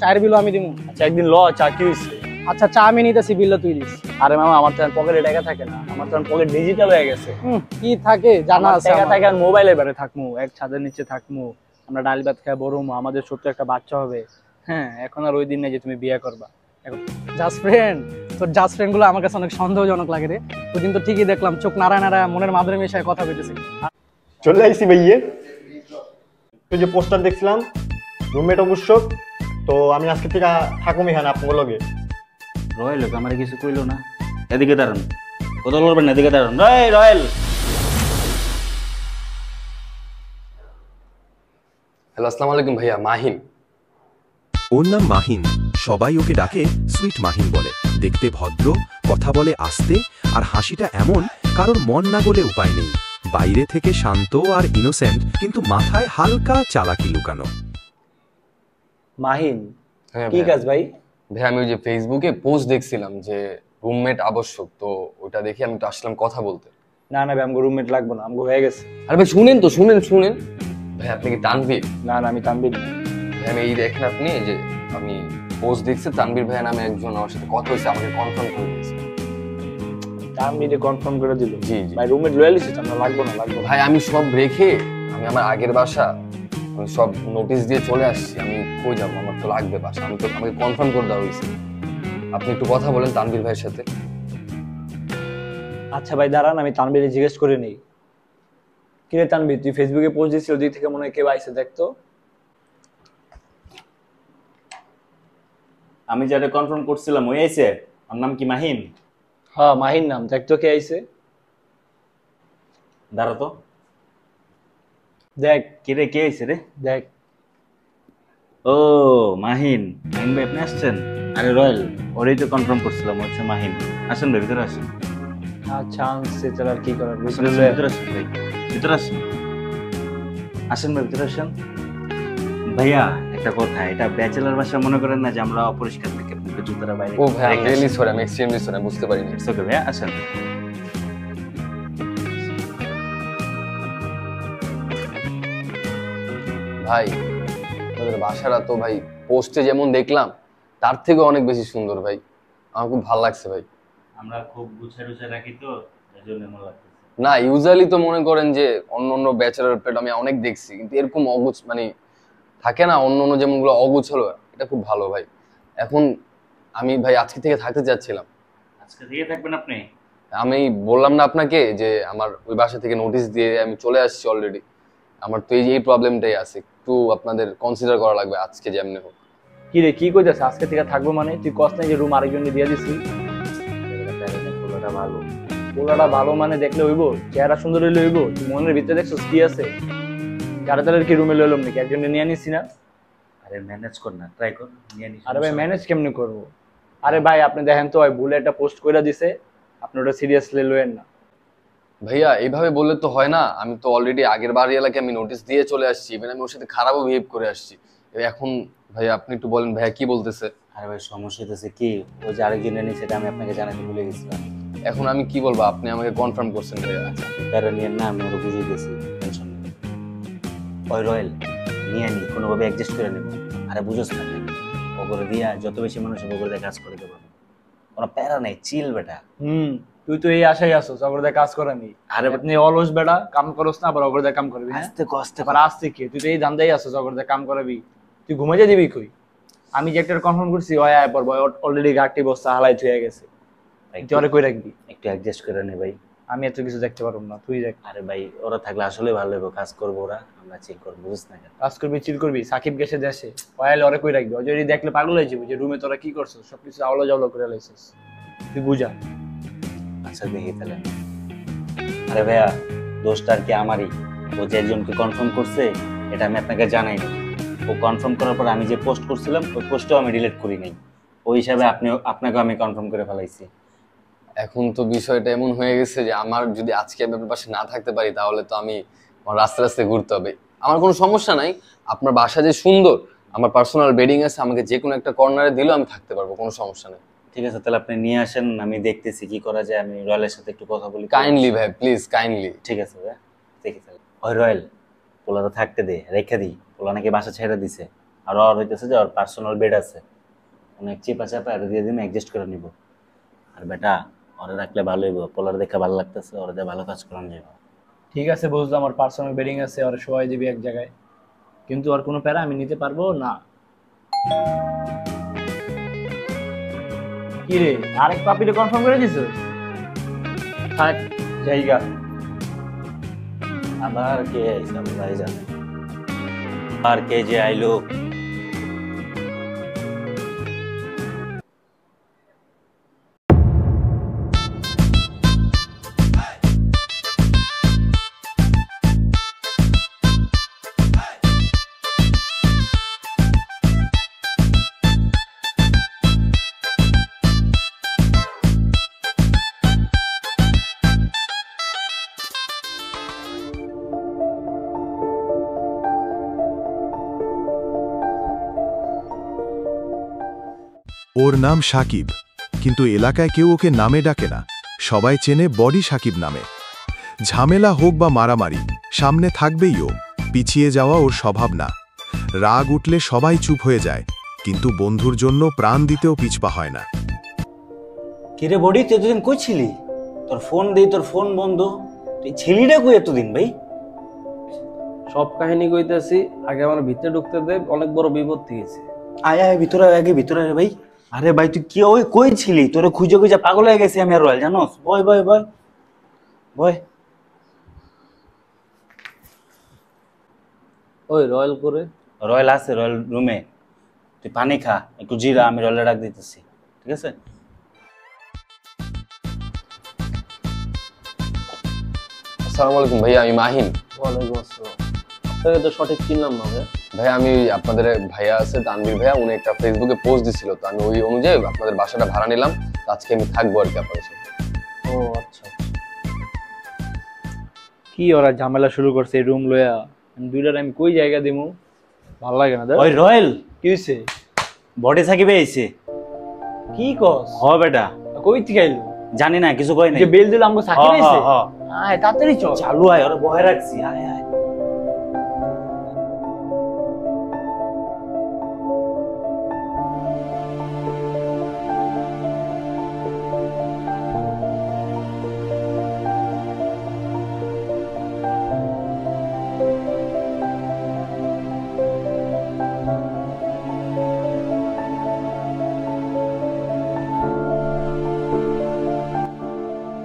চায়ের বিলও আমি দিমু। আচ্ছা একদিন ল চা কি হইছে? আচ্ছা চা আমি নিতেছি, বিলটা তুই দিস। আরে মামা আমার তো পকেটে টাকা থাকে না, আমার তো পকেট ডিজিটাল হয়ে গেছে। কি থাকে জানা আছে? টাকা থাকে আর মোবাইলের বাইরে থাকমু, এক ছাদের নিচে থাকমু, আমরা ডাল ভাত খাই বড় হমু, আমাদের ছোট্ট একটা বাচ্চা হবে। হ্যাঁ এখন আর ওই দিন নেই যে তুমি বিয়ে করবা। জাস্ট ফ্রেন্ড, তোর জাস্ট ফ্রেন্ড গুলো আমার কাছে অনেক সন্দেহজনক লাগে রে। ওই দিন তো ঠিকই দেখলাম চোখ নাড়া নাড়া মনের মাধুরী মিশায় কথা বলতেছে। চলে আইসি ভাইয়ে, তুই যে পোস্টার দেখছিলাম রুমমেট অবশ্য, তো আমি আজকে থেকে থাকুম এখানে আপনার লগে। রয়েল আমার কিছু কইলো না, এদিকে দাঁড়ান, কথা বলবেন না, এদিকে দাঁড়ান। রয়েল হ্যালো আসসালামু আলাইকুম ভাইয়া, মাহিন। ওর নাম মাহিন, সবাই ওকে ডাকে সুইট মাহিন বলে। দেখতে ভদ্র, কথা বলে আস্তে, আর হাসিটা এমন কারোর মন না বলে উপায় নেই। বাইরে থেকে শান্ত আর ইনোসেন্ট, কিন্তু মাথায় হালকা চালাকি লুকানো। মাহিন হ্যাঁ কি কাজ ভাই? ভাই আমি ওই যে ফেসবুকে পোস্ট দেখছিলাম যে রুমমেট আবশ্যক, তো ওটা দেখে আমি তো আসলাম কথা বলতে। না না ভাই আমগো রুমমেট লাগবে না, আমগো হয়ে গেছে। আরে ভাই শুনেন তো, শুনেন ভাই, আপনি কি তানভীর? না না আমি তানভীর না। ভাই আমি এই দেখেন আপনি এই যে আমি পোস্ট দেখছি, তানভীর ভাই নামে একজন আমার সাথে কথা হয়েছে, আমাকে কনফার্ম করে দিয়েছে। তানভীরে কনফার্ম করে দিল? জি জি ভাই রুমমেট লয়ালিস্ট আমরা লাগবে না। ভাই আমি সব রেখে আমি আমার আগের বাসা আমি সব নোটিশ দিয়ে চলে আসছি, আমি কই যাবো, আমার তো লাগবে বাসা, আমি তো আমাকে কনফার্ম করে দেওয়া হয়েছে। আপনি একটু কথা বলেন তানভীর ভাইয়ের সাথে। আচ্ছা ভাই দাঁড়ান, আমি তানভীরে জিজ্ঞেস করে নেই। কিরে তানভীর, তুই ফেসবুকে পোস্ট দিয়েছিল, ওই দিক থেকে মনে হয় কেউ আইছে, দেখতো। আমি যেটা কনফার্ম করছিলাম ওই আইছে। ওর নাম কি মাহিন? হ্যাঁ মাহিন নাম, দেখতো কে আইছে। দাঁড়া তো, দেখ কে রে, কে আইছে রে? দেখ। ও মাহিন, মাহিন ভাই আপনি আসছেন? আরে রয়েল, ওরই তো কনফার্ম করছিলাম, হচ্ছে মাহিন। আসেন ভাই ভিতরে আসেন। আচ্ছা আনছে, তাহলে আর কি করার। ভিতরে আসেন ভাই, ভিতরে আসেন। আসেন ভাই ভিতরে আসেন। ভাইয়া একটা কথা, এটা ব্যাচেলার বাসা মনে করেন না যে আমরা অপরিষ্কার থেকে আপনাকে জুতারা বাইরে। ও ভাই আমি রিয়েলি সরি, আমি এক্সট্রিমলি সরি, বুঝতে পারিনি। ইটস ওকে ভাইয়া, আসেন। ভাই আপনাদের বাসাটা তো ভাই পোস্টে যেমন দেখলাম তার থেকে অনেক বেশি সুন্দর ভাই, আমার খুব ভালো লাগছে ভাই। আমরা খুব গুছা রাখি তো, এজন্য মনে লাগতেছে। না ইউজুয়ালি তো মনে করেন যে অন্য ব্যাচেলার প্লেট আমি অনেক দেখছি, কিন্তু এরকম অগুছ মানে থাকে না, অন্য যেমনগুলো অগুছালো, এটা খুব ভালো ভাই। এখন আমি ভাই আজকে থেকে থাকতে চাচ্ছিলাম। আজকে দিয়ে থাকবেন আপনি? আমি বললাম না আপনাকে যে আমার ওই বাসা থেকে নোটিশ দিয়ে আমি চলে আসছি অলরেডি। আমার তো এই প্রবলেমটাই আছে, একটু আপনাদের কনসিডার করা লাগবে আজকে যেমনি হোক। কি রে কি কইতাছ, আজকে থেকে থাকবো মানে? তুই কষ্ট নাই যে রুম আরেকজনকে দিয়ে দিছি? পোলাটা ভালো। পোলাটা ভালো মানে দেখলে হইব? চেহারা সুন্দর হইলে হইব? তুই মনের ভিতরে দেখছিস কি আছে? গাড়িটালের কি রুমে লইলাম নাকি, একজনকে নিয়ে নিছি না? আরে ম্যানেজ কর না, ট্রাই কর, নিয়ে নিস। আরে ভাই ম্যানেজ কেমনে করবো? আরে ভাই আপনি দেখেন তো, ভাই ভুলে একটা পোস্ট করে দিছে, আপনি ওটা সিরিয়াসলি লইেন না। ভাইয়া এইভাবে বললে তো হয় না, আমি তো অলরেডি আগের বাড়ি এলাকায় আমি নোটিশ দিয়ে চলে আসছি, ইভেন আমি ওর সাথে খারাপও বিহেভ করে আসছি। এখন ভাইয়া আপনি একটু বলেন ভাইয়া কি বলতেছে। আরে ভাই সমস্যা হইতেছে কি, ওই যে আরেকজন এনে সেটা আমি আপনাকে জানাতে ভুলে গেছিলাম। এখন আমি কি বলবো, আপনি আমাকে কনফার্ম করছেন ভাইয়া। প্যারা নিয়ে না, আমি ওরা বুঝিয়ে দিয়েছি, টেনশন নেই। ওই রয়েল নিয়ে নি, কোনোভাবে অ্যাডজাস্ট করে নেব। আরে বুঝোস না, ওগরে দিয়া যত বেশি মানুষ ওগরে দিয়ে কাজ করে দেবো, কোনো প্যারা নেই, চিল বেটা। তুই তো এই আশাই আছো অগরদা কাজ করানি। আরে আপনি অলস বেটা, কাম করস না, আবার অগরদা কাম করবি। আস্তে কষ্ট আবার আসতে কি, তুই তো এই ধান্দাই আছো অগরদা কাম করাবি। তুই ঘুমাই যা দিবি কই? আমি যে একটা কনফার্ম করছি ওই আয় পর অলরেডি ঘাটটি বস্তা হালাই থুয়ে গেছে, জ্বরে কই রাখবি। একটু অ্যাডজাস্ট করে নে ভাই। আমি এত কিছু দেখতে পারবো না, তুই দেখ। আরে ভাই ওরা থাকলে আসলে ভালো হবে, কাজ করবো ওরা, আমরা চিল করবো, বুঝছ না কেন? কাজ করবি চিল করবি, সাকিব গেছে দেশে, ওয়াইলে ওরে কই রাখবি? যদি দেখলে পাগল হয়ে যাবি যে রুমে তোরা কি করছিস, সবকিছু আওলা জাওলা করে লাইছিস। তুই বুঝা। আচ্ছা দেখি তাহলে। আরে ভাইয়া দোষটা আর কি আমারই, ও যে একজনকে কনফার্ম করছে এটা আমি আপনাকে জানাই না। ও কনফার্ম করার পর আমি যে পোস্ট করছিলাম ওই পোস্টও আমি ডিলিট করি নাই, ওই হিসাবে আপনাকেও আমি কনফার্ম করে ফেলাইছি। এখন তো বিষয়টা এমন হয়ে গেছে যে আমার যদি আজকে আমি আপনার পাশে না থাকতে পারি তাহলে তো আমি আমার রাস্তায় ঘুরতে হবে। আমার কোনো সমস্যা নাই, আপনার বাসা যে সুন্দর, আমার পার্সোনাল বেডিং আছে, আমাকে যে কোনো একটা কর্নারে দিলেও আমি থাকতে পারবো, কোনো সমস্যা নেই। ঠিক আছে তাহলে আপনি নিয়ে আসেন, আমি দেখতেছি কি করা যায়, আমি রয়্যালের সাথে একটু কথা বলি। কাইন্ডলি ভাই প্লিজ, কাইন্ডলি। ঠিক আছে ভাই, দেখি তাহলে। ওই রয়্যাল পোলাটা থাকতে দে, রেখে দিই, পোলা নাকি বাসা ছেড়ে দিছে, আর ওর হইতেছে যে ওর পার্সোনাল বেড আছে, অনেক চেপা চাপা আর দিয়ে দিন অ্যাডজাস্ট করে নিব। আর বেটা ওরে রাখলে ভালো হইব, পোলার দেখে ভালো লাগতেছে, ওরে দিয়ে ভালো কাজ করানো যাবে। ঠিক আছে বুঝলাম, আমার পার্সোনাল বেডিং আছে, আর সবাই দিবি এক জায়গায়, কিন্তু আর কোনো প্যারা আমি নিতে পারবো না। কি রে আরেক পাপিলে কনফার্ম করে দিছো? থাক জায়গা। আবার কে আইছে আল্লাহই জানে, আর কে যে আইলো। ওর নাম সাকিব, কিন্তু এলাকায় কেউ ওকে নামে ডাকে না, সবাই চেনে বডি সাকিব নামে। ঝামেলা হোক বা মারামারি, সামনে থাকবেই ও, পিছিয়ে যাওয়া ওর স্বভাব না। রাগ উঠলে সবাই চুপ হয়ে যায়, কিন্তু বন্ধুর জন্য প্রাণ দিতেও পিছপা হয় না। কিরে বডি, তুই এতদিন কই ছিলি? তোর ফোন দেই, তোর ফোন বন্ধ, তুই ছিলিটা কই এতদিন ভাই? সব কাহিনী কইতেছি, আগে আমার ভিতরে ঢুকতে দে, অনেক বড় বিপদ গেছে। আয় আয় ভিতরে, আগে ভিতরে আয় ভাই। আরে ভাই তুই কি ওই কই ছিলি? তোরে খুঁজে খুঁজে পাগল হয়ে গেছি আমি আর রয়েল, জানোস? বয় বয় বয় বয়। ওই রয়্যাল করে রয়েল আছে, রয়েল রুমে। তুই পানি খা, একটু জিরা, আমি রয়েলে ডাক দিতেছি, ঠিক আছে? আসসালামু আলাইকুম ভাইয়া, আমি মাহিন। ওয়ালাইকুম আসসালাম। আপনাকে তো সঠিক চিনলাম না ভাই। ভাইয়া আমি আপনাদের ভাইয়া আছে তানভীর ভাইয়া, উনি একটা ফেসবুকে পোস্ট দিছিল, তো আমি ওই অনুযায়ী আপনাদের বাসাটা ভাড়া নিলাম, তো আজকে আমি থাকবো আর কি আপনাদের সাথে। ও আচ্ছা আচ্ছা। কি ওরা ঝামেলা শুরু করছে এই রুম লয়া, দুইটার আমি কই জায়গা দিমু? ভাল লাগে না। ওই রয়েল, কি হইছে? বডি সাকিবে আইছে। কি কস? হ বেটা, কই থেকে আইলো? জানি না, কিছু কই নাই। যে বেল দিল আমগো সাকিব আইছে? হ, হ, আয় তাড়াতাড়ি চল। চালু আয়, ওরা বহে রাখছি, আয় আয়।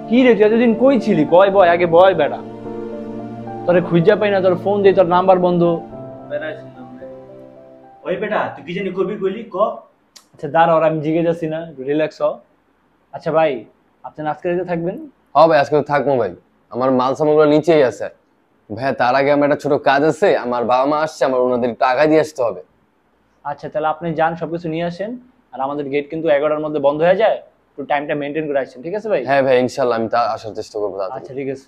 কি রে তুই এতদিন কই ছিলি? বয় বয়, আগে বয় বেটা। তোরে খুঁজা পাই না, তোর ফোন দেই, তোর নাম্বার বন্ধ। ওই বেটা তুই কি জানি কবি কইলি ক? আচ্ছা দাঁড়া, ওরা আমি জিগে যাচ্ছি না, রিল্যাক্স হ। আচ্ছা ভাই, আপনি আজকে রাতে থাকবেন? হ্যাঁ ভাই, আজকে তো থাকবো ভাই, আমার মাল সামানগুলো নিচেই আছে। ভাইয়া তার আগে আমার একটা ছোট কাজ আছে, আমার বাবা মা আসছে, আমার ওনাদের টাকা দিয়ে আসতে হবে। আচ্ছা তাহলে আপনি যান, সবকিছু নিয়ে আসেন। আর আমাদের গেট কিন্তু 11টার মধ্যে বন্ধ হয়ে যায়, একটু টাইমটা মেনটেন করে আসছেন, ঠিক আছে ভাই? হ্যাঁ ভাই, ইনশাল্লাহ আমি তা আসার চেষ্টা করবো তাড়াতাড়ি। আচ্ছা ঠিক আছে,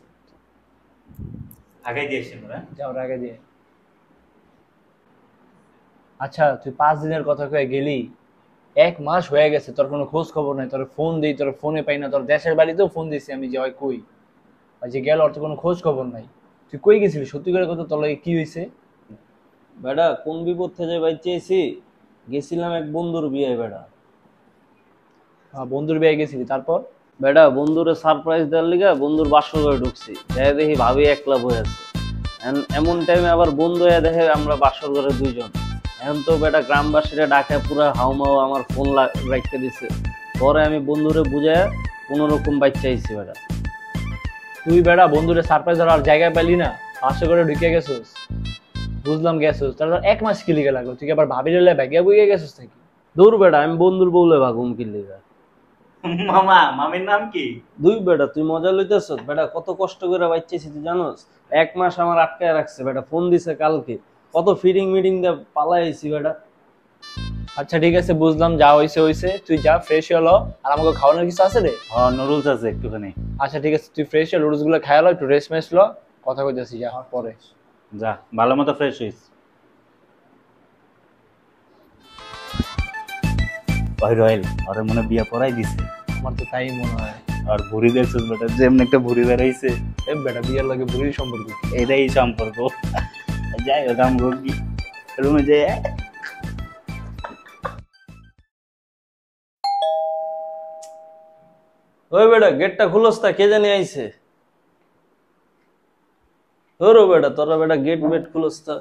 আগাই দিয়েছেন ওরা। যাও আগে দিয়ে। আচ্ছা তুই 5 দিনের কথা কয়ে গেলি, 1 মাস হয়ে গেছে, তোর কোনো খোঁজ খবর নাই। তোর ফোন দিই, তোর ফোনে পাই না। তোর দেশের বাড়িতেও ফোন দিছি আমি, যে হয় কই, আর যে গেল, ওর তো কোনো খোঁজ খবর নাই। তুই কই গেছিলি? সত্যি করে কথা, তোর লাগে কি হয়েছে? বেটা কোন বিপদ থেকে বাইচেছি, গেছিলাম এক বন্ধুর বিয়ে। বেটা বন্ধুর বিয়ে গেছিলি, তারপর? বেটা বন্ধুরে সারপ্রাইজ দেওয়ার লিগা বন্ধুর বাসর ঘরে ঢুকছি, দেখি ভাবি একলা বয়ে আছে। এমন টাইমে আবার বন্ধু দেখে আমরা বাসর ঘরে দুইজন। এখন তো বেটা গ্রামবাসীরা ডাকে পুরা হাউমাউ, আমার ফোন রাখতে দিছে। পরে আমি বন্ধুরে বুঝায় কোন রকম বাইচাইছি। বেটা তুই বেটা বন্ধুরে সারপ্রাইজ দেওয়ার জায়গা পেলি না, বাসর ঘরে ঢুকে গেছিস। বুঝলাম গেছিস, তারপর 1 মাস কি লিগে লাগলো? তুই কি আবার ভাবি রেলে ব্যাগে বইয়ে গেছিস নাকি? দূর বেটা, আমি বন্ধুর বউলে ভাগুম কি লিগা। মামা, মামির নাম কি? দুই বেটা তুই মজা লইতেছ? বেটা কত কষ্ট করে বাইচেছি তুই জানোস? 1 মাস আমার আটকায় রাখছে। বেটা ফোন দিছে কালকে, কত ফিডিং মিটিং দিয়ে পালাইছি বেটা। আচ্ছা ঠিক আছে, বুঝলাম, যা হইছে হইছে। তুই যা, ফ্রেশ হলো। আর আমাকে খাওয়ানোর কিছু আছে রে? হ্যাঁ, নুডলস আছে একটুখানি। আচ্ছা ঠিক আছে, তুই ফ্রেশ হলো, লুডস গুলো খাইলো, একটু রেস্ট মেস্ট লো, কথা কইতেছি যা পরে। যা, ভালো মতো ফ্রেশ হইস। ওই রয়েল, ওর মনে বিয়া পড়াই দিছে। আমার তো তাই মনে হয়। আর ভুড়ি দেখছিস বেটা, যেমন একটা ভুড়ি বেড়াইছে। এ বেটা বিয়ের লাগে বুড়ির সম্পর্ক কি? এটাই সম্পর্ক। যাই হোক, আমি রুমে যে ওই বেটা গেটটা খুলস তা, কে জানি আইছে। ওরো বেটা তোরা বেটা গেট বেট খুলস তা,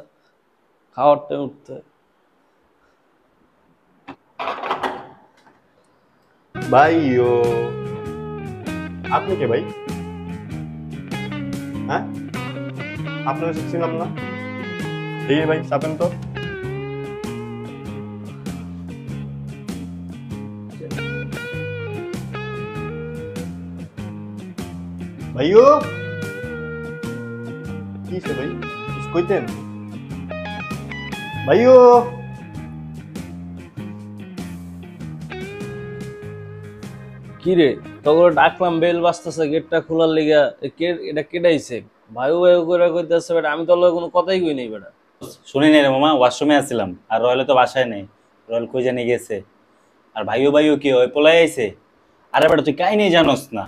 খাওয়ার টাইম উঠতে। ভাইও আপনি কে ভাই? হ্যাঁ আপনার ছিলাম না, এই ভাই চাপেন তো। ভাইও কি সে ভাই, কিছু কইতেন? ভাইও কি রে তখন ডাকলাম, বেল বাজতেছে গেটটা খোলার লিগা, এটা কেটাইছে? ভাইও ভাইও করে কইতেছে বেটা, আমি তোর লগে কোনো কথাই কই নাই বেটা। শুনি নি রে মামা, ওয়াশরুমে আসছিলাম আর রয়েল তো বাসায় নেই, রয়েল কই জানি গেছে। আর ভাইও ভাইও কি ওই পোলাই আইছে? আরে বেটা তুই কাহিনী জানোস না,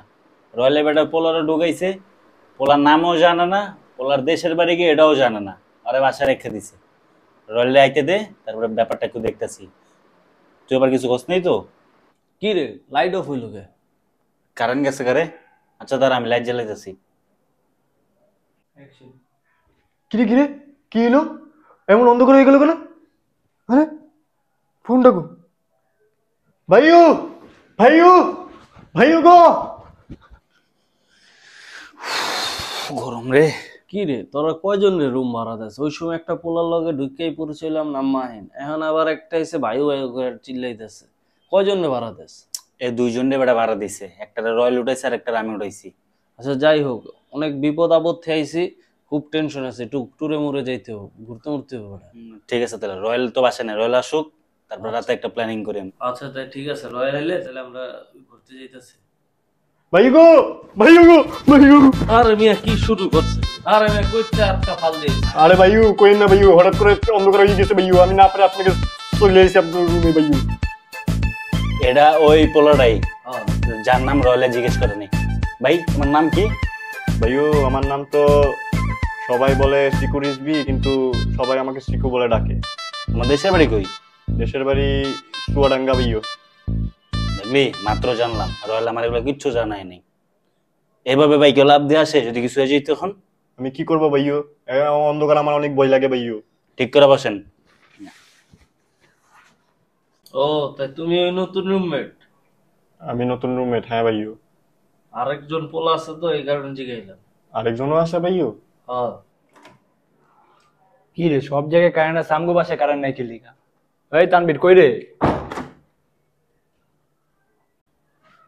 রয়েলে বেটা পোলারও ঢুকাইছে, পোলার নামও জানে না, পোলার দেশের বাড়ি গিয়ে এটাও জানে না, আরে বাসায় রেখে দিছে। রয়েলে আইতে দে, তারপরে ব্যাপারটা একটু দেখতেছি। তুই আবার কিছু খোঁজ নেই তো? কি রে লাইট অফ হইল কে? কারেন্ট গেছে কারে? আচ্ছা দাঁড়া আমি লাইট জ্বালাইতেছি। কিরে কিরে কি হলো, এমন অন্ধকার হয়ে গেল কেন? আরে ফোনটা গো, ভাইও ভাইও ভাইও গো। গরম রে। কি রে তোরা কয়জন রে রুম ভাড়া দেস? ওই সময় একটা পোলার লগে ঢুকেই পড়েছিলাম নাম্মাহীন, এখন আবার একটা এসে ভাইও ভাইও করে চিল্লাইতেছে। কয়জন রে ভাড়া দেস? এই দুইজন রে বেটা ভাড়া দিছে, একটা রয়েল উঠাইছে আর একটা আমি উঠাইছি। আচ্ছা যাই হোক, অনেক বিপদ আপদ আইছি, খুব টেনশন আছে, টুরে মুড়ে যাইতে হবে, ঘুরতে মুড়তে হবে বেটা। ঠিক আছে তাহলে রয়েল তো বাসায় নেই, রয়েল আসুক, তারপর রাতে একটা প্ল্যানিং করি আমি। আচ্ছা তাই ঠিক আছে, রয়্যাল এলে তাহলে আমরা ঘুরতে যাইতেছি। ভাইও গো ভাইও গো ভাইও। আরে মিয়া কি শুরু করছে? আরে মিয়া কইতে আটকা ফাল দিয়েছে। আরে ভাইও কইন না ভাইও, হঠাৎ করে অন্ধকার হয়ে গেছে ভাইও, আমি না পারে আপনাকে চলে এসেছি আপনার রুমে ভাইও। এটা ওই পোলাটাই, যার নাম রয়েলে জিজ্ঞেস করে নি। ভাই তোমার নাম কি? ভাইও আমার নাম তো সবাই বলে চিকু রিসবি, কিন্তু সবাই আমাকে চিকু বলে ডাকে। তোমার দেশের বাড়ি কই? দেশের বাড়ি চুয়াডাঙ্গা ভাইও। দেখলি মাত্র জানলাম, রয়েল আমার এগুলো কিচ্ছু জানাই নেই। এভাবে ভাই কেউ লাভ দিয়ে আসে, যদি কিছু হয়ে যেত তখন? আমি কি করবো ভাইও, অন্ধকার আমার অনেক ভয় লাগে ভাইও। ঠিক করে বসেন। ও তাই তুমি ওই নতুন রুমমেট? আমি নতুন রুমমেট, হ্যাঁ ভাইও। আরেকজন পোলা আছে তো এই কারণে জিগাইলাম। আরেকজনও আছে ভাইও? হ্যাঁ। কি রে সব জায়গায় কারেন্ট আছে, আমগো বাসায় কারেন্ট নাই কি লিগা? এই তানবীর কই রে?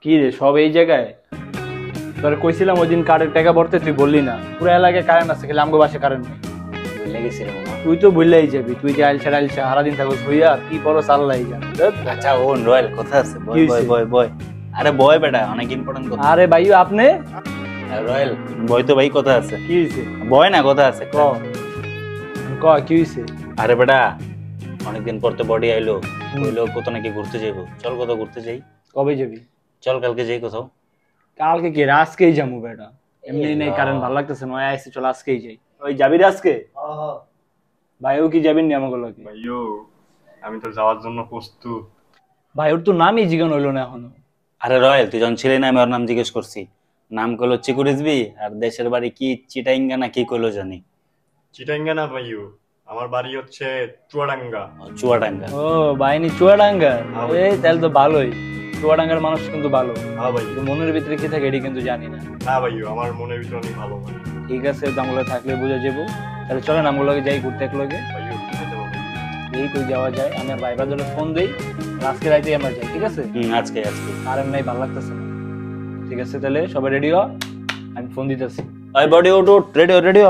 কি রে সব এই জায়গায়? তোর কইছিলাম ওই দিন কারেন্ট টাকা ভরতে, তুই বললি না। পুরো এলাকায় কারেন্ট আছে, খালি আমগো বাসায় কারেন্ট নাই। ভুলে গেছি রে মামা। তুই তো ভুললেই যাবি, তুই যে আইলছা সারাদিন থাকস হইয়া, আর কি বড় চাল্লাই জান। আচ্ছা ওন রয়েল কথা আছে, কি বয় হইছে? বয় বয় বয়। আরে বয় বেটা, অনেক ইম্পর্টেন্ট কথা। আরে ভাইও আপনি রয়েল বয় তো ভাই কথা আছে। কি হইছে? বয় না কথা আছে। ক ক কি হইছে? আরে বেটা অনেকদিন পর তো বডি আইলো, কইলো কোথাও নাকি ঘুরতে যাইবো। চল কোথাও ঘুরতে যাই। কবে যাবি? চল কালকে যাই কোথাও। কালকে কি? আজকেই যাবো বেটা, এমনি নেই কারেন্ট ভালো লাগতেছে না, আইসি চল আজকেই যাই। ওই যাবি রে আজকে? ভাইও কি যাবেন নি আমাকে লগে? ভাইও আমি তো যাওয়ার জন্য প্রস্তুত। ভাই ওর তো নামই জিগান হইলো না এখনো। আরে রয়েল তুই যখন ছিলি না, আমি ওর নাম জিজ্ঞেস করছি, নাম কইলো চিকু রিসবি, আর দেশের বাড়ি কি চিটাইঙ্গা না কি কইলো জানি। চিটাঙ্গা না ভাইও, আমার বাড়ি হচ্ছে চুয়াডাঙ্গা। চুয়াডাঙ্গা। ও বাইনি চুয়াডাঙ্গা, এই তাহলে তো ভালোই। চুয়াডাঙ্গার মানুষ কিন্তু ভালো, হ্যাঁ ভাই। কিন্তু মনের ভিতরে কি থাকে এটি কিন্তু জানি না। হ্যাঁ ভাইও আমার মনের ভিতরে অনেক ভালো ভাই। ঠিক আছে আমগুলো থাকলে বুঝে যাবো, তাহলে চলেন আমগুলোকে যাই ঘুরতে একলগে। ভাইও কোথায় যাবো ভাইও? এই কই যাওয়া যায়, আমি আর ভাইবার জন্য ফোন দেই, আজকে রাইতেই আমরা যাই, ঠিক আছে? আজকে আজকে কারেন্ট নাই, ভালো লাগতেছে না। ঠিক আছে তাহলে সবাই রেডি হ, আমি ফোন দিতেছি। ওই বডি উঠ উঠ, রেডি হ রেডি হ।